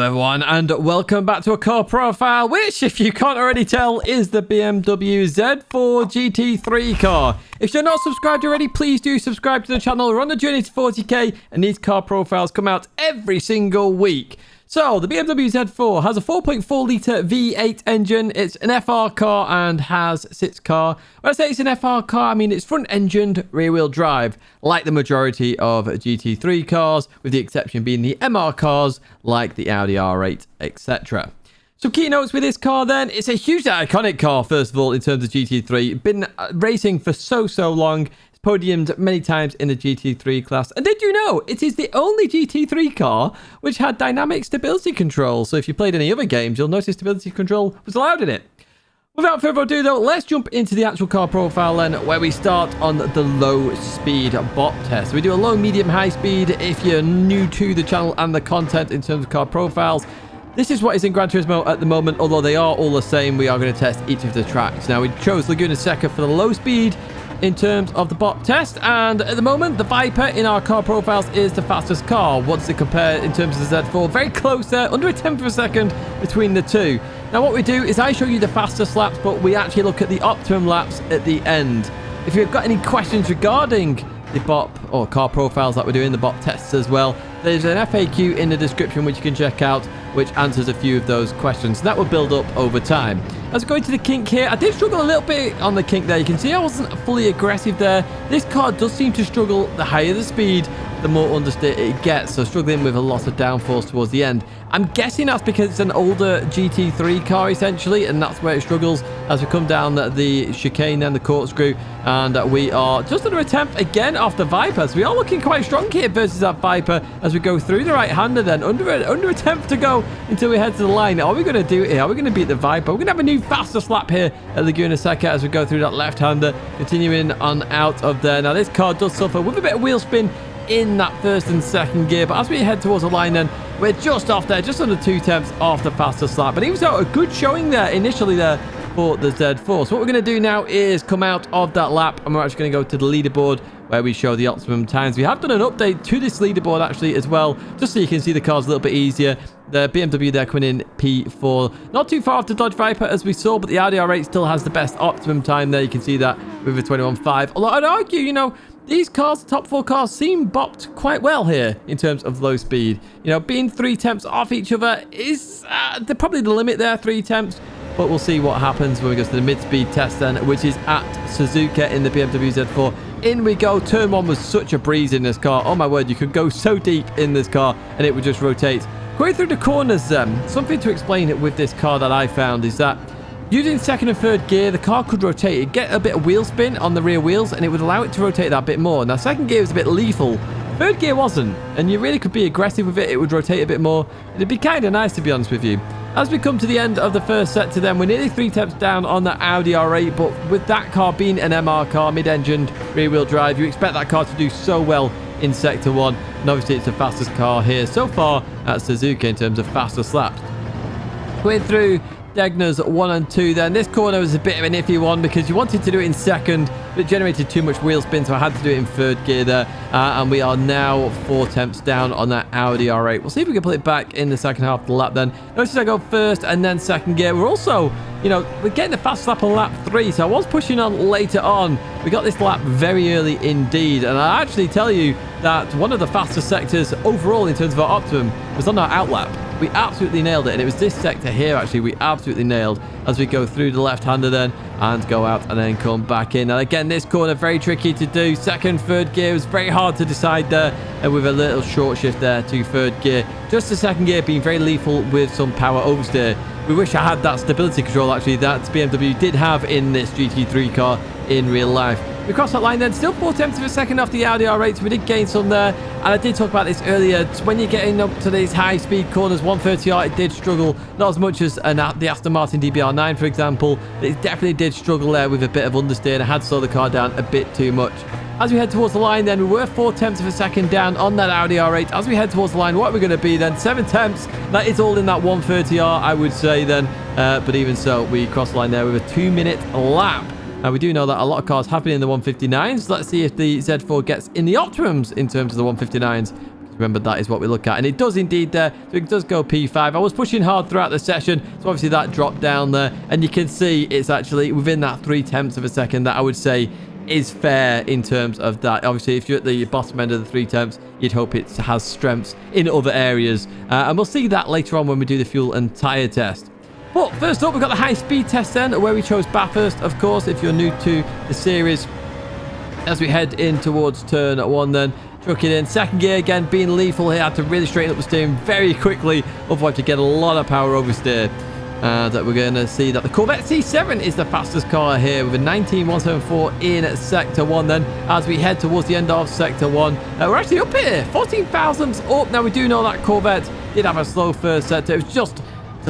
Hello everyone and welcome back to a car profile, which if you can't already tell is the BMW Z4 GT3 car. If you're not subscribed already, please do subscribe to the channel. We're on the journey to 40k and these car profiles come out every single week. So the BMW Z4 has a 4.4 litre V8 engine. It's an FR car and has sits car. When I say it's an FR car, I mean it's front-engined, rear-wheel drive, like the majority of GT3 cars, with the exception being the MR cars, like the Audi R8, etc. So keynotes with this car then, it's a hugely iconic car, first of all, in terms of GT3. Been racing for so long. Podiumed many times in the GT3 class. And did you know it is the only GT3 car which had dynamic stability control? So if you played any other games, you'll notice stability control was allowed in it. Without further ado though, let's jump into the actual car profile then, where we start on the low speed bop test. We do a low, medium, high speed. If you're new to the channel and the content in terms of car profiles, this is what is in Gran Turismo at the moment, although they are all the same. We are going to test each of the tracks. Now we chose Laguna Seca for the low speed in terms of the bop test, and at the moment the Viper in our car profiles is the fastest car. What does it compare in terms of the Z4? Very close there, under a tenth of a second between the two. Now what we do is I show you the fastest laps, but we actually look at the optimum laps at the end. If you've got any questions regarding the bop or car profiles that we're doing, the bop tests as well, there's an FAQ in the description which you can check out, which answers a few of those questions. That will build up over time. As we go into the kink here, I did struggle a little bit on the kink there. You can see I wasn't fully aggressive there. This car does seem to struggle the higher the speed, the more understeer it gets. So struggling with a lot of downforce towards the end. I'm guessing that's because it's an older GT3 car essentially, and that's where it struggles as we come down the chicane and the corkscrew. And we are just under a tenth again off the Viper. So we are looking quite strong here versus that Viper as we go through the right-hander then. Under a tenth to go until we head to the line. Are we going to do it here? Are we going to beat the Viper? We're going to have a new fastest lap here at Laguna Seca as we go through that left-hander, continuing on out of there. Now this car does suffer with a bit of wheel spin in that first and second gear, but as we head towards the line then, we're just off there, just under 2 tenths off the fastest lap. But even so, a good showing there initially there for the Z4. So what we're going to do now is come out of that lap and we're actually going to go to the leaderboard where we show the optimum times. We have done an update to this leaderboard actually as well, just so you can see the cars a little bit easier. The BMW there coming in P4, not too far off the Dodge Viper as we saw, but the Audi R8 still has the best optimum time there. You can see that with a 21.5. Although I'd argue, you know, these cars, the top 4 cars, seem bopped quite well here in terms of low speed. You know, being 3 tenths off each other is probably the limit there, 3 tenths. But we'll see what happens when we go to the mid-speed test then, which is at Suzuka in the BMW Z4. In we go. Turn 1 was such a breeze in this car. Oh my word, you could go so deep in this car and it would just rotate. Going through the corners something to explain it with this car that I found is that using second and third gear, the car could rotate. It'd get a bit of wheel spin on the rear wheels and it would allow it to rotate that bit more. Now, second gear was a bit lethal. Third gear wasn't. And you really could be aggressive with it. It would rotate a bit more. It'd be kind of nice, to be honest with you. As we come to the end of the first sector then, we're nearly 3 tenths down on the Audi R8. But with that car being an MR car, mid-engined, rear-wheel drive, you expect that car to do so well in Sector 1. And obviously, it's the fastest car here so far at Suzuka in terms of fastest laps. Going through Tidgney's 1 and 2 then. This corner was a bit of an iffy one because you wanted to do it in second, but it generated too much wheel spin, so I had to do it in third gear there. And we are now 4 tenths down on that Audi R8. We'll see if we can pull it back in the second half of the lap then. Notice I go first and then second gear. We're also, you know, we're getting the fast lap on lap 3, so I was pushing on later on. We got this lap very early indeed, and I actually tell you that one of the fastest sectors overall in terms of our optimum was on our out lap. We absolutely nailed it, and it was this sector here actually we absolutely nailed as we go through the left-hander then and go out and then come back in. And again, this corner very tricky to do. Second, third gear was very hard to decide there, and with a little short shift there to third gear. Just the second gear being very lethal with some power oversteer. We wish I had that stability control actually that BMW did have in this GT3 car in real life. We crossed that line then, still 4 tenths of a second off the Audi R8, so we did gain some there. And I did talk about this earlier, when you're getting up to these high-speed corners, 130R, it did struggle, not as much as the Aston Martin DBR9, for example. It definitely did struggle there with a bit of understeer, and I had to slow the car down a bit too much. As we head towards the line then, we were 4 tenths of a second down on that Audi R8. As we head towards the line, what are we going to be then? 7 tenths. That is all in that 130R, I would say then. But even so, we crossed the line there with a 2-minute lap. Now, we do know that a lot of cars have been in the 159s. Let's see if the Z4 gets in the optimums in terms of the 159s. Remember, that is what we look at. And it does indeed there. So it does go P5. I was pushing hard throughout the session. So obviously that dropped down there. And you can see it's actually within that 0.3 of a second that I would say is fair in terms of that. Obviously, if you're at the bottom end of the 0.3, you'd hope it has strengths in other areas. And we'll see that later on when we do the fuel and tyre test. But first up, we've got the high speed test then, where we chose Bathurst, of course, if you're new to the series. As we head in towards turn 1 then, truck it in. Second gear again, being lethal here. Had to really straighten up the steering very quickly, otherwise you get a lot of power oversteer. That we're going to see that the Corvette C7 is the fastest car here with a 19,174 in Sector 1 then. As we head towards the end of Sector 1, we're actually up here, 14 thousandths up. Now, we do know that Corvette did have a slow first sector. It was just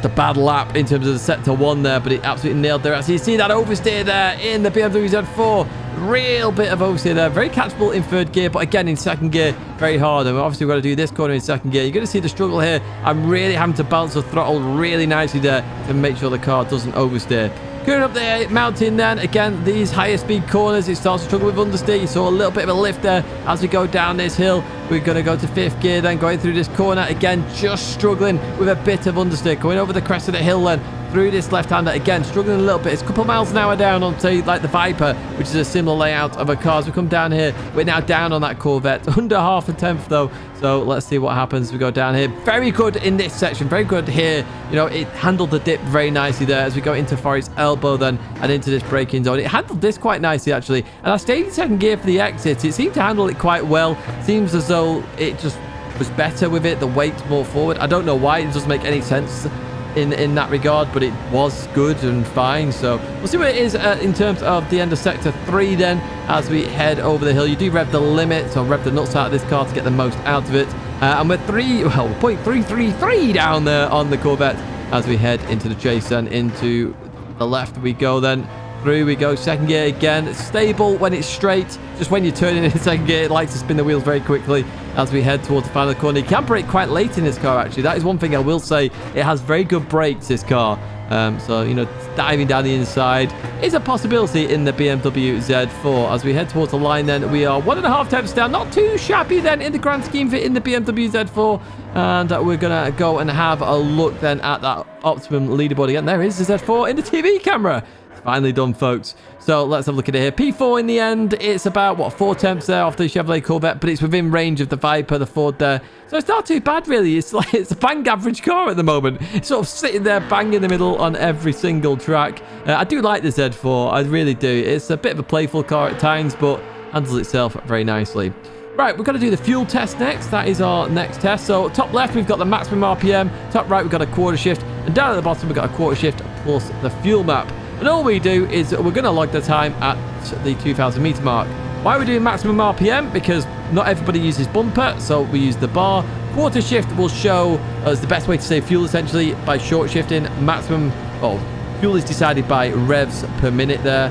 a bad lap in terms of the Sector 1 there, but it absolutely nailed there. As you see that oversteer there in the BMW Z4. Real bit of oversteer there. Very catchable in third gear, but again in second gear, very hard. And obviously we've got to do this corner in second gear. You're going to see the struggle here. I'm really having to balance the throttle really nicely there to make sure the car doesn't oversteer. Going up the mountain then, again, these higher speed corners, it starts to struggle with understeer. You saw a little bit of a lift there as we go down this hill. We're going to go to fifth gear then, going through this corner. Again, just struggling with a bit of understeer. Going over the crest of the hill then, through this left-hander. Again, struggling a little bit. It's a couple of miles an hour down on, say, like the Viper, which is a similar layout of a car. As we come down here, we're now down on that Corvette. Under half a tenth, though. So let's see what happens as we go down here. Very good in this section. Very good here. You know, it handled the dip very nicely there as we go into Forest Elbow then and into this braking zone. It handled this quite nicely, actually. And I stayed in second gear for the exit. It seemed to handle it quite well. Seems as though it just was better with it. The weight's more forward. I don't know why. It doesn't make any sense in that regard, but it was good and fine. So we'll see what it is in terms of the end of Sector 3 then as we head over the hill. You do rev the limit, so rev the nuts out of this car to get the most out of it. And we're 0.333 down there on the Corvette as we head into the chase and into the left we go then. Through we go, second gear again. It's stable when it's straight. Just when you're turning in second gear, it likes to spin the wheels very quickly as we head towards the final corner. You can brake quite late in this car, actually. That is one thing I will say. It has very good brakes, this car. So, you know, diving down the inside is a possibility in the BMW Z4. As we head towards the line then, we are 1.5 tenths down. Not too shabby then in the grand scheme of it in the BMW Z4. And we're going to go and have a look then at that optimum leaderboard again. There is the Z4 in the TV camera. Finally done, folks. So let's have a look at it here. P4 in the end. It's about, what, 4 tenths there off the Chevrolet Corvette, but it's within range of the Viper, the Ford there. So it's not too bad, really. It's like it's a bang average car at the moment. It's sort of sitting there bang in the middle on every single track. I do like the Z4. I really do. It's a bit of a playful car at times, but handles itself very nicely. Right, we're going to do the fuel test next. That is our next test. So top left, we've got the maximum RPM. Top right, we've got a quarter shift. And down at the bottom, we've got a quarter shift plus the fuel map. And all we do is we're going to log the time at the 2,000 meter mark. Why are we doing maximum RPM? Because not everybody uses bumper, so we use the bar. Quarter shift will show us the best way to save fuel, essentially, by short shifting. Maximum, fuel is decided by revs per minute there.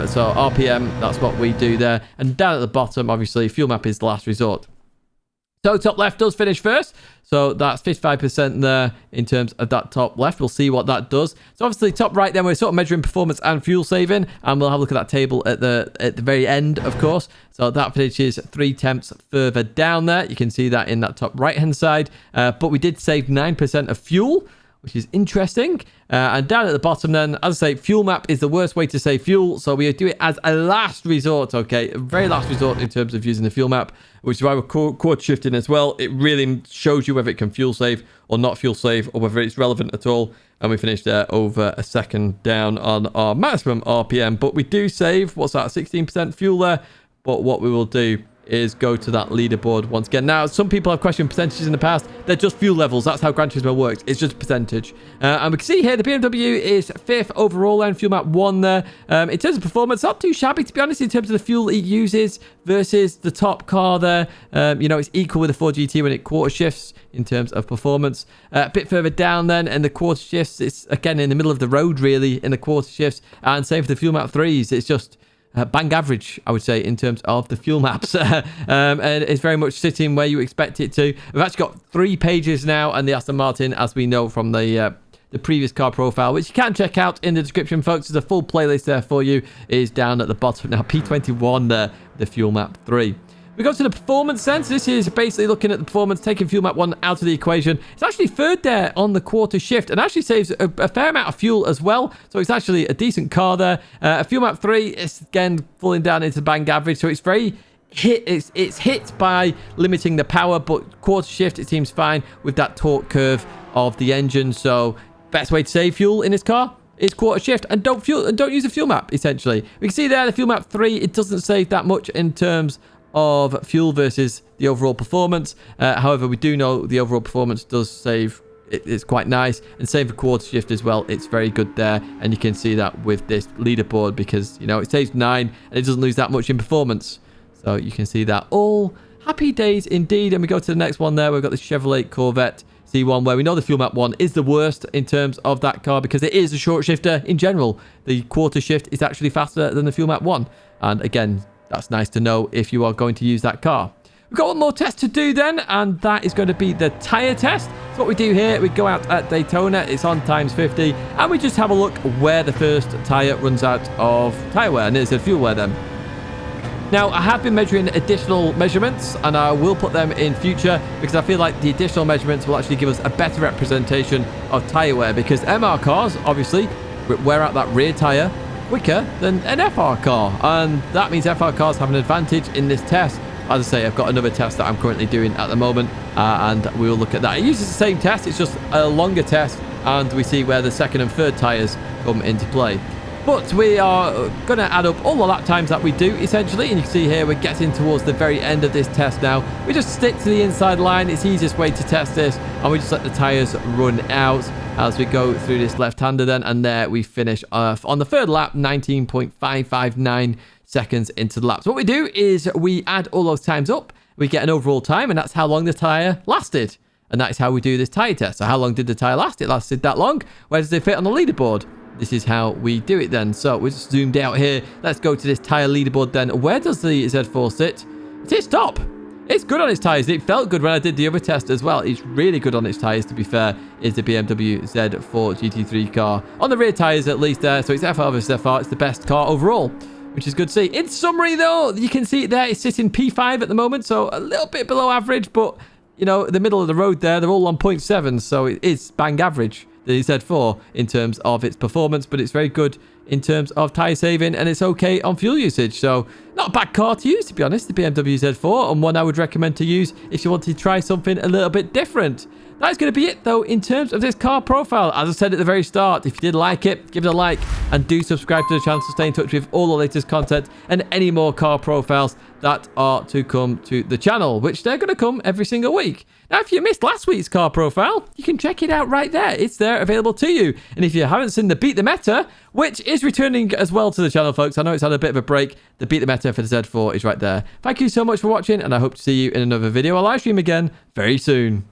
So RPM, that's what we do there. And down at the bottom, obviously, fuel map is the last resort. So top left does finish first. So that's 55% there in terms of that top left. We'll see what that does. So obviously top right then we're sort of measuring performance and fuel saving. And we'll have a look at that table at the very end, of course. So that finishes 3 tenths further down there. You can see that in that top right hand side. But we did save 9% of fuel, which is interesting. And down at the bottom then, as I say, fuel map is the worst way to save fuel. So we do it as a last resort, okay? A very last resort in terms of using the fuel map, which is why we're quarter shifting as well. It really shows you whether it can fuel save or not fuel save, or whether it's relevant at all. And we finished there over a second down on our maximum RPM. But we do save, what's that, 16% fuel there. But what we will do is go to that leaderboard once again. Now, some people have questioned percentages in the past. They're just fuel levels. That's how Gran Turismo works. It's just a percentage. And we can see here the BMW is 5th overall and fuel map 1 there. In terms of performance, not too shabby, to be honest, in terms of the fuel it uses versus the top car there. You know, it's equal with the 4 GT when it quarter shifts in terms of performance. A bit further down then, and the quarter shifts, it's again in the middle of the road, really, in the quarter shifts. And same for the fuel map 3s. It's just bang average, I would say, in terms of the fuel maps. And it's very much sitting where you expect it to. We've actually got 3 pages now, and the Aston Martin, as we know from the previous car profile, which you can check out in the description, folks. There's a full playlist there for you, is down at the bottom. Now, P21 there, the fuel map 3. We go to the performance sense. This is basically looking at the performance, taking fuel map 1 out of the equation. It's actually third there on the quarter shift and actually saves a fair amount of fuel as well. So it's actually a decent car there. Fuel map 3 is again falling down into the bang average. So it's very it's hit by limiting the power, but quarter shift it seems fine with that torque curve of the engine. So best way to save fuel in this car is quarter shift, and don't use a fuel map. Essentially, we can see there the fuel map 3, it doesn't save that much in terms of fuel versus the overall performance. However, we do know the overall performance does save. It's quite nice, and same for quarter shift as well. It's very good there, and you can see that with this leaderboard because it saves 9 and it doesn't lose that much in performance. So you can see that. All happy days indeed. And we go to the next one there. We've got the Chevrolet Corvette C1, where we know the fuel map 1 is the worst in terms of that car because it is a short shifter in general. The quarter shift is actually faster than the fuel map 1. And again, that's nice to know if you are going to use that car. We've got one more test to do then, and that is going to be the tyre test. So what we do here, we go out at Daytona. It's on ×50, and we just have a look where the first tyre runs out of tyre wear, and it's a fuel wear then. Now, I have been measuring additional measurements, and I will put them in future because I feel like the additional measurements will actually give us a better representation of tyre wear, because MR cars, obviously, wear out that rear tyre quicker than an FR car, and that means FR cars have an advantage in this test. As I say, I've got another test that I'm currently doing at the moment, and we will look at that. It uses the same test, it's just a longer test, and we see where the second and third tyres come into play. But we are going to add up all the lap times that we do, essentially. And you can see here, we're getting towards the very end of this test now. We just stick to the inside line. It's the easiest way to test this. And we just let the tyres run out as we go through this left-hander then. And there we finish off on the third lap, 19.559 seconds into the lap. So what we do is we add all those times up. We get an overall time, and that's how long the tyre lasted. And that is how we do this tyre test. So how long did the tyre last? It lasted that long. Where does it fit on the leaderboard? This is how we do it then. So we're just zoomed out here. Let's go to this tyre leaderboard then. Where does the Z4 sit? It is top. It's good on its tyres. It felt good when I did the other test as well. It's really good on its tyres, to be fair, is the BMW Z4 GT3 car. On the rear tyres at least there. So it's FR versus FR. It's the best car overall, which is good to see. In summary though, you can see it there. It's sitting P5 at the moment. So a little bit below average, but the middle of the road there, they're all on 0.7. So it is bang average, the Z4, in terms of its performance, but it's very good in terms of tyre saving, and it's okay on fuel usage. So not a bad car to use, to be honest, the BMW Z4, and one I would recommend to use if you want to try something a little bit different. That's going to be it though in terms of this car profile. As I said at the very start, if you did like it, give it a like, and do subscribe to the channel to stay in touch with all the latest content and any more car profiles that are to come to the channel, which they're going to come every single week. Now, if you missed last week's car profile, you can check it out right there. It's there available to you. And if you haven't seen the Beat the Meta, which is returning as well to the channel, folks, I know it's had a bit of a break. The Beat the Meta for the Z4 is right there. Thank you so much for watching, and I hope to see you in another video. I'll live stream again very soon.